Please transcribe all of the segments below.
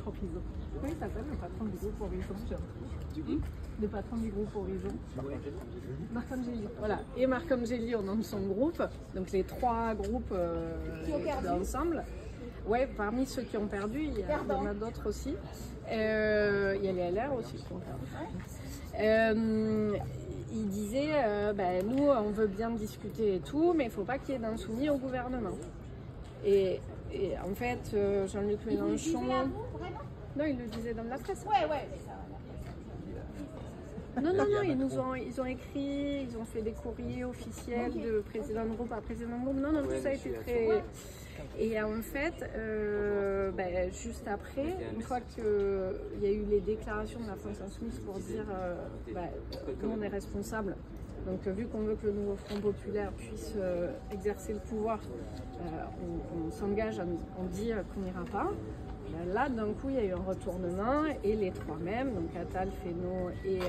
Horizon. Comment il s'appelle le patron du groupe Horizon? Le patron du groupe Horizon. Marc Angeli. Voilà. Et Marc Angeli au nom de son groupe. Donc les 3 groupes ensemble. Ouais, parmi ceux qui ont perdu, il y en a d'autres aussi. Il y a les LR aussi qui ont perdu. Il disait, nous on veut bien discuter et tout, mais il ne faut pas qu'il y ait d'insoumis au gouvernement. Et en fait, Jean-Luc Mélenchon... Non, il le disait dans la presse. Ouais, mais ça... Non, ils ont écrit, ils ont fait des courriers officiels de président de groupe à président de groupe. Non, tout ça a été très... Et en fait, juste après, une fois qu'il y a eu les déclarations de la France Insoumise pour dire nous on est responsable, donc vu qu'on veut que le nouveau Front Populaire puisse exercer le pouvoir, on s'engage, on dit qu'on n'ira pas. Là, d'un coup, il y a eu un retournement et les 3 mêmes, donc Attal, Fesneau et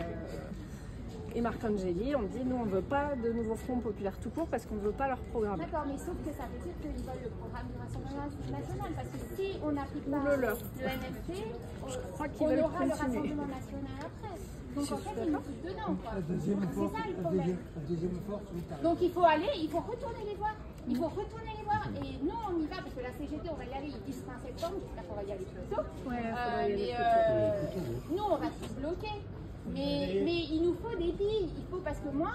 Marc Angeli, ont dit nous on ne veut pas de nouveau Front Populaire tout court parce qu'on ne veut pas leur programme. D'accord, mais sauf que ça veut dire qu'ils veulent le programme du Rassemblement National parce que si on n'applique pas le NFP, je crois qu'ils on veulent aura le continuer. Rassemblement National après. Donc en fait, ils nous foutent dedans. C'est ça le problème. Donc il faut retourner les voir. Il faut retourner les voir. Et nous, on y va parce que la CGT, on va y aller. Ils disent fin septembre. J'espère qu'on va y aller plus tôt. Nous, on va se bloquer. Mais il nous faut des billes. Il faut parce que moi,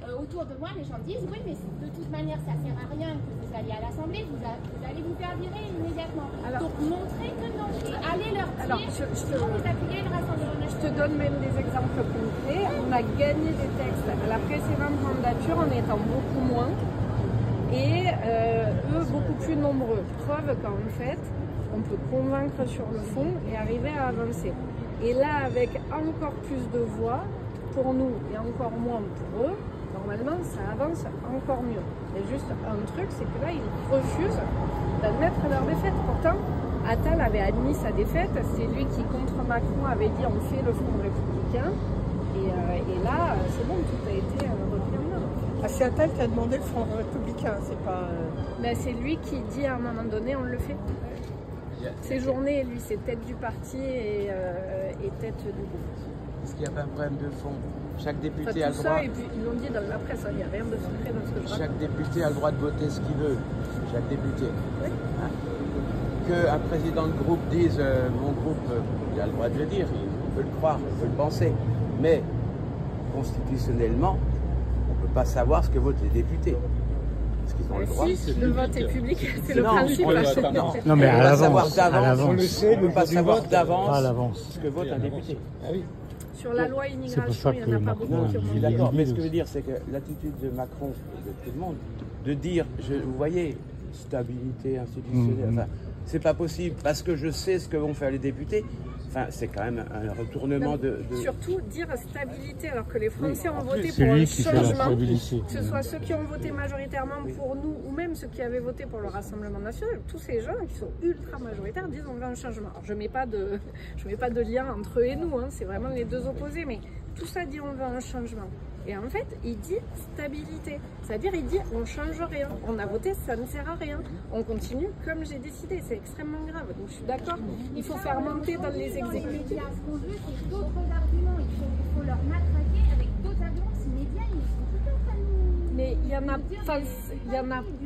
autour de moi, les gens disent oui, mais de toute manière, ça sert à rien que vous alliez à l'Assemblée. Vous allez vous faire virer immédiatement. Donc montrez que non. Et allez leur dire sinon vous appuyez le Rassemblement National. Je te donne même des exemples concrets. On a gagné des textes à la précédente mandature en étant beaucoup moins. Et eux beaucoup plus nombreux. Preuve qu'en fait, on peut convaincre sur le fond et arriver à avancer. Et là, avec encore plus de voix pour nous et encore moins pour eux, normalement, ça avance encore mieux. Il y a juste un truc, c'est que là, ils refusent d'admettre leur défaite. Pourtant, Attal avait admis sa défaite. C'est lui qui, contre Macron, avait dit on fait le Front républicain. Et là, c'est bon, tout a été repris en main. Ah, c'est Attal qui a demandé le Front républicain, c'est pas... c'est lui qui dit à un moment donné, on le fait. Ces journées, lui, c'est tête du parti et tête du groupe. Est-ce qu'il n'y a pas un problème de fond? Chaque député a le droit... ça, et puis ils l'ont dit dans la presse, il n'y a rien de secret dans ce que je raconte. Chaque député a le droit de voter ce qu'il veut. Chaque député. Oui. Qu'un président de groupe dise mon groupe, il a le droit de le dire, on peut le croire, on peut le penser. Mais constitutionnellement, on ne peut pas savoir ce que votent les députés. Parce qu'ils ont le droit. Si, le vote est public, c'est le principe. Non, mais à l'avance. On le sait, on ne peut pas savoir d'avance ce que vote un député. Ah oui. Sur la loi immigration, il n'y en a pas beaucoup qui ont dit. D'accord, mais ce que je veux dire, c'est que l'attitude de Macron et de tout le monde, de dire, vous voyez, stabilité institutionnelle, enfin, c'est pas possible parce que je sais ce que vont faire les députés. Enfin, c'est quand même un retournement de... Surtout dire stabilité alors que les Français ont voté pour un changement, que ce soit ceux qui ont voté majoritairement pour nous ou même ceux qui avaient voté pour le Rassemblement National, tous ces gens qui sont ultra majoritaires disent on veut un changement. Alors je mets pas de lien entre eux et nous, hein, c'est vraiment les deux opposés, mais tout ça dit on veut un changement. Et en fait, il dit stabilité. C'est-à-dire, il dit on change rien. On a voté, ça ne sert à rien. On continue comme j'ai décidé. C'est extrêmement grave. Donc je suis d'accord. Il faut faire monter dans les exécutifs. Ce qu'on veut, c'est d'autres arguments. Il faut leur matraquer avec d'autres arguments. Ces médias, ils sont tout à fait nous. Mais il y en a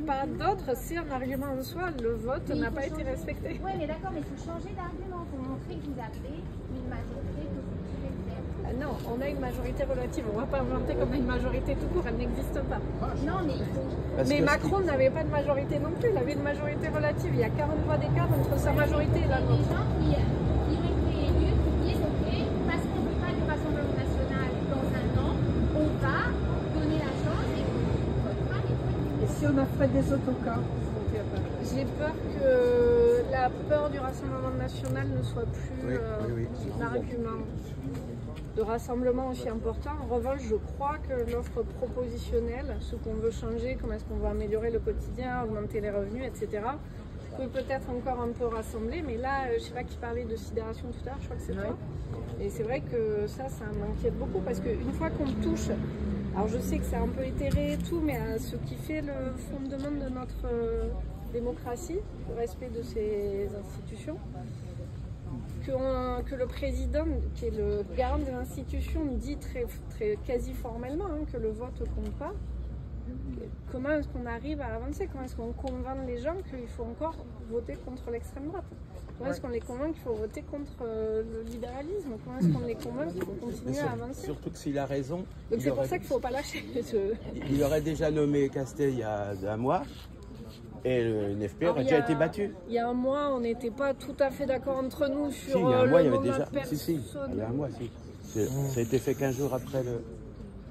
pas d'autres. C'est un argument en soi. Le vote n'a pas été respecté. Oui, mais d'accord, mais il faut changer d'argument. Il faut montrer que vous avez une majorité que vous pouvez faire. Non, on a une majorité relative. On ne va pas inventer comme une majorité tout court. Elle n'existe pas. Non, mais il faut... Mais Macron n'avait pas de majorité non plus. Il avait une majorité relative. Il y a 40 voix d'écart entre sa majorité et la nôtre. Il y a des gens qui ont été élus qui disent ok, parce qu'on ne veut pas du Rassemblement National dans un an, on va donner la chance et on votera les trucs. Et si on a fait des autocars? J'ai peur que la peur du Rassemblement National ne soit plus l'argument de rassemblement aussi important. En revanche, je crois que l'offre propositionnelle, ce qu'on veut changer, comment est-ce qu'on veut améliorer le quotidien, augmenter les revenus, etc., peut peut-être encore un peu rassembler. Mais là, je ne sais pas qui parlait de sidération tout à l'heure, je crois que c'est toi. Et c'est vrai que ça m'inquiète beaucoup parce qu'une fois qu'on touche, alors je sais que c'est un peu éthéré et tout, mais à ce qui fait le fondement de notre démocratie, le respect de ces institutions, que le président, qui est le garant de l'institution, dit quasi formellement que le vote compte pas, comment est-ce qu'on arrive à avancer? Comment est-ce qu'on convainc les gens qu'il faut encore voter contre l'extrême droite? Comment est-ce qu'on les convainc qu'il faut voter contre le libéralisme? Comment est-ce qu'on les convainc qu'il faut continuer à avancer? Surtout que s'il a raison... Donc c'est pour ça qu'il ne faut pas lâcher. Il aurait déjà nommé Castel il y a un mois. Et le NFP aurait déjà été battu. Il y a un mois, on n'était pas tout à fait d'accord entre nous sur il y a un mois, il y avait déjà... personne. Il y a un mois, si. Ça a été fait 15 jours après le...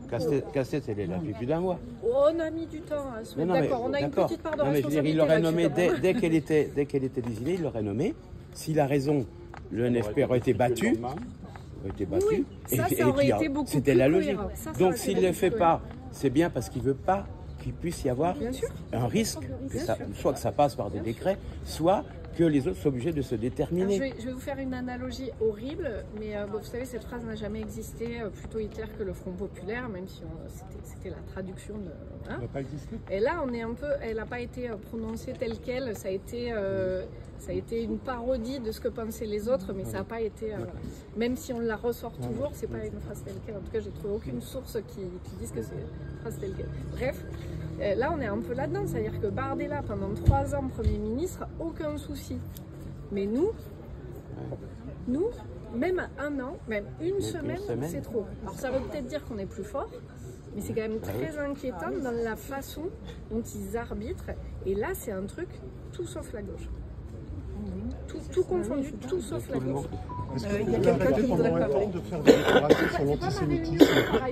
Castel, c'est là depuis plus d'un mois. On a mis du temps à se mettre d'accord. On a une petite part de responsabilité. Il l'aurait nommé dès qu'elle était désignée, il l'aurait nommé. S'il a raison, le NFP aurait été battu. Oui, ça aurait été beaucoup plus C'était la logique. Donc s'il ne le fait pas, c'est bien parce qu'il ne veut pas qu'il puisse y avoir un risque, soit que ça passe par des décrets, soit que les autres soient obligés de se déterminer. Alors, je vais vous faire une analogie horrible, mais vous savez, cette phrase n'a jamais existé, plutôt Hitler que le Front Populaire, même si c'était la traduction de... Hein. Elle n'a pas existé. Et là, elle n'a pas été prononcée telle qu'elle, ça a été une parodie de ce que pensaient les autres, mais ça n'a pas été... même si on la ressort toujours, c'est pas une phrase telle quelle. En tout cas, j'ai trouvé aucune source qui dise que c'est une phrase telle quelle. Bref. Là, on est un peu là-dedans, c'est-à-dire que Bardella, pendant 3 ans, Premier ministre, aucun souci. Mais nous, même 1 an, même une semaine, c'est trop. Alors ça veut peut-être dire qu'on est plus fort, mais c'est quand même très inquiétant dans la façon dont ils arbitrent. Et là, c'est un truc tout sauf la gauche. Tout confondu, tout sauf la gauche. Est-ce qu'il y a quelqu'un qui voudrait parler de faire des déclarations sur l'antisémitisme?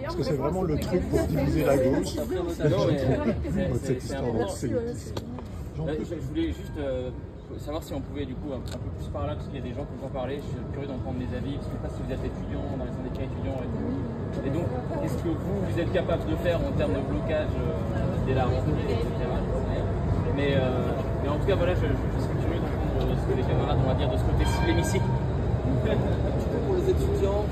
Parce que c'est vraiment le truc pour diviser la gauche. Cette histoire d'antisémitisme. Je voulais juste savoir si on pouvait du coup un peu plus par là, parce qu'il y a des gens qui n'ont pas parlé. Je suis curieux d'entendre des avis, parce que je ne sais pas si vous êtes étudiant dans les syndicats étudiants et tout. Et donc, qu'est-ce que vous êtes capable de faire en termes de blocage dès la rentrée, etc. Mais en tout cas, voilà, je serais curieux d'entendre ce que les camarades ont à dire de ce côté-ci de l'hémicycle. Pour les étudiants,